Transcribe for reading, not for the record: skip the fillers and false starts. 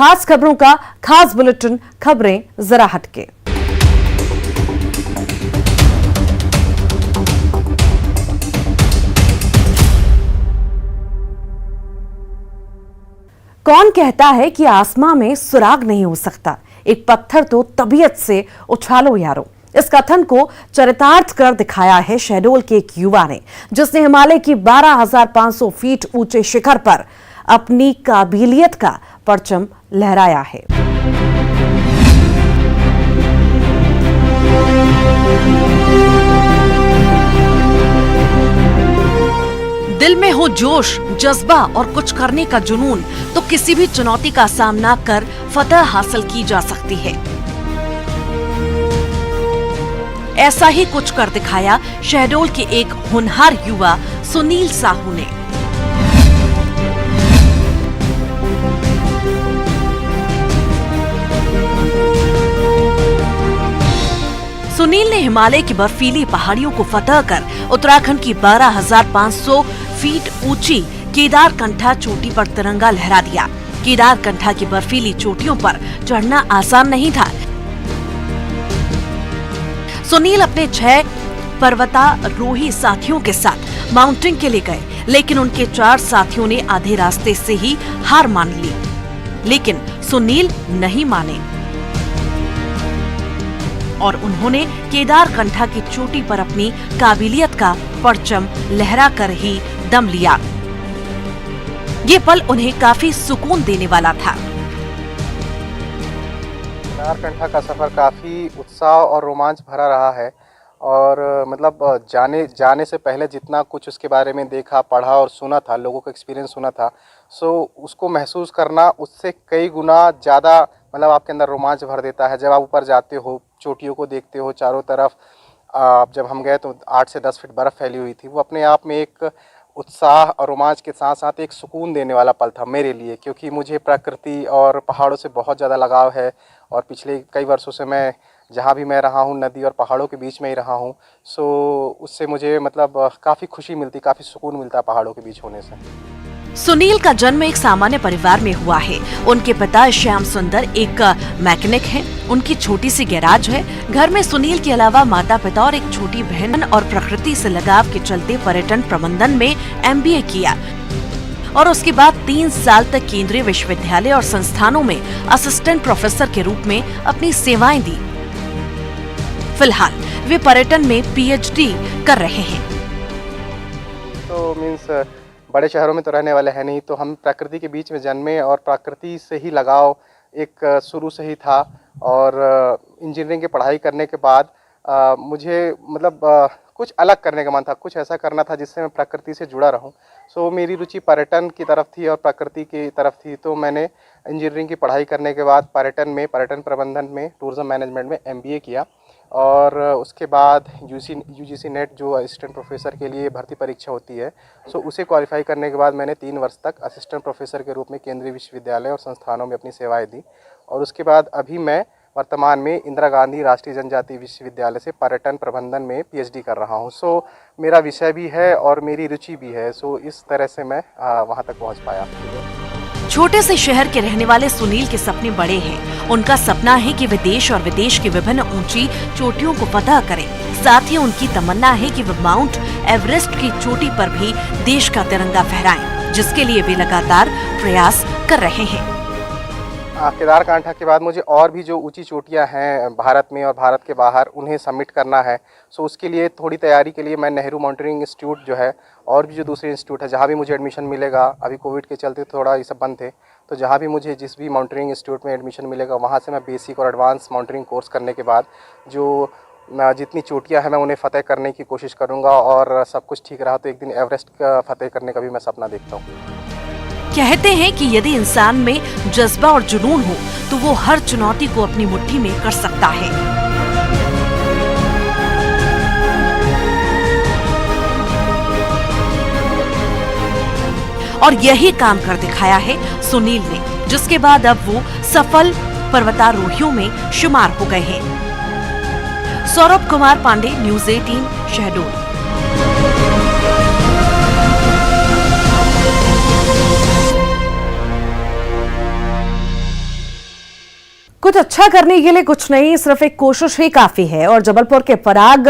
खास खबरों का खास बुलेटिन, खबरें जरा हटके। कौन कहता है कि आसमां में सुराग नहीं हो सकता, एक पत्थर तो तबीयत से उछालो यारो। इस कथन को चरितार्थ कर दिखाया है शहडोल के एक युवा ने, जिसने हिमालय की 12,500 फीट ऊंचे शिखर पर अपनी काबिलियत का परचम लहराया है। दिल में हो जोश, जज्बा और कुछ करने का जुनून तो किसी भी चुनौती का सामना कर फतह हासिल की जा सकती है। ऐसा ही कुछ कर दिखाया शहडोल के एक होनहार युवा सुनील साहू ने। सुनील ने हिमालय की बर्फीली पहाड़ियों को फतह कर उत्तराखंड की 12,500 फीट ऊंची केदारकंठा चोटी पर तिरंगा लहरा दिया। केदारकंठा की बर्फीली चोटियों पर चढ़ना आसान नहीं था। सुनील अपने 6 पर्वतारोही साथियों के साथ माउंटेन के लिए गए, लेकिन उनके 4 साथियों ने आधे रास्ते से ही हार मान ली। लेकिन सुनील नहीं माने और उन्होंने केदारकंठा की चोटी पर अपनी काबिलियत का परचम लहरा कर ही दम लिया। ये पल उन्हें काफी सुकून देने वाला था। केदारकंठा का सफ़र काफ़ी उत्साह और रोमांच भरा रहा है और मतलब जाने से पहले जितना कुछ उसके बारे में देखा, पढ़ा और सुना था, लोगों का एक्सपीरियंस सुना था, सो उसको महसूस करना उससे कई गुना ज़्यादा मतलब आपके अंदर रोमांच भर देता है। जब आप ऊपर जाते हो, चोटियों को देखते हो चारों तरफ, जब हम गए तो 8 से 10 फीट बर्फ़ फैली हुई थी। वो अपने आप में एक उत्साह और रोमांच के साथ साथ एक सुकून देने वाला पल था मेरे लिए, क्योंकि मुझे प्रकृति और पहाड़ों से बहुत ज़्यादा लगाव है और पिछले कई वर्षों से मैं जहाँ भी मैं रहा हूँ नदी और पहाड़ों के बीच में ही रहा हूँ। सो उससे मुझे मतलब काफ़ी खुशी मिलती, काफ़ी सुकून मिलता पहाड़ों के बीच होने से। सुनील का जन्म एक सामान्य परिवार में हुआ है। उनके पिता श्याम सुंदर एक मैकेनिक हैं। उनकी छोटी सी गैराज है। घर में सुनील के अलावा माता पिता और एक छोटी बहन और प्रकृति से लगाव के चलते पर्यटन प्रबंधन में MBA किया और उसके बाद 3 साल तक केंद्रीय विश्वविद्यालय और संस्थानों में असिस्टेंट प्रोफेसर के रूप में अपनी सेवाएं दी। फिलहाल वे पर्यटन में PhD कर रहे हैं। तो मीन्स बड़े शहरों में तो रहने वाले हैं नहीं, तो हम प्रकृति के बीच में जन्मे और प्रकृति से ही लगाव एक शुरू से ही था। और इंजीनियरिंग की पढ़ाई करने के बाद मुझे मतलब कुछ अलग करने का मन था, कुछ ऐसा करना था जिससे मैं प्रकृति से जुड़ा रहूं। सो मेरी रुचि पर्यटन की तरफ थी और प्रकृति की तरफ थी। तो मैंने इंजीनियरिंग की पढ़ाई करने के बाद पर्यटन प्रबंधन में, टूरिज्म मैनेजमेंट में MBA किया और उसके बाद UGC नेट जो असिस्टेंट प्रोफेसर के लिए भर्ती परीक्षा होती है, सो उसे क्वालिफाई करने के बाद मैंने 3 वर्ष तक असिस्टेंट प्रोफेसर के रूप में केंद्रीय विश्वविद्यालय और संस्थानों में अपनी सेवाएं दी। और उसके बाद अभी मैं वर्तमान में इंदिरा गांधी राष्ट्रीय जनजातीय विश्वविद्यालय से पर्यटन प्रबंधन में PhD कर रहा हूँ। सो मेरा विषय भी है और मेरी रुचि भी है। सो इस तरह से मैं वहाँ तक पहुँच पाया। छोटे से शहर के रहने वाले सुनील के सपने बड़े हैं। उनका सपना है कि वे देश और विदेश की विभिन्न ऊंची चोटियों को फतह करें। साथ ही उनकी तमन्ना है कि वे माउंट एवरेस्ट की चोटी पर भी देश का तिरंगा फहराएं, जिसके लिए वे लगातार प्रयास कर रहे हैं। केदारकंठा के बाद मुझे और भी जो ऊंची चोटियां हैं भारत में और भारत के बाहर, उन्हें सबमिट करना है। सो उसके लिए थोड़ी तैयारी के लिए मैं नेहरू माउंटेनियरिंग इंस्टीट्यूट जो है और भी जो दूसरे इंस्टीट्यूट है जहाँ भी मुझे एडमिशन मिलेगा, अभी कोविड के चलते थोड़ा ये सब बंद थे, तो जहाँ भी मुझे जिस भी माउंटेनियरिंग इंस्टीट्यूट में एडमिशन मिलेगा वहाँ से मैं बेसिक और एडवांस माउंटेनियरिंग कोर्स करने के बाद जो जितनी चोटियाँ हैं मैं उन्हें फ़तेह करने की कोशिश करूँगा। और सब कुछ ठीक रहा तो एक दिन एवरेस्ट का फ़तेह करने का भी मैं सपना देखता हूँ। कहते हैं कि यदि इंसान में जज्बा और जुनून हो तो वो हर चुनौती को अपनी मुट्ठी में कर सकता है। और यही काम कर दिखाया है सुनील ने, जिसके बाद अब वो सफल पर्वतारोहियों में शुमार हो गए हैं। सौरभ कुमार पांडे, न्यूज़ 18, शहडोल। कुछ अच्छा करने के लिए कुछ नहीं, सिर्फ एक कोशिश ही काफी है। और जबलपुर के पराग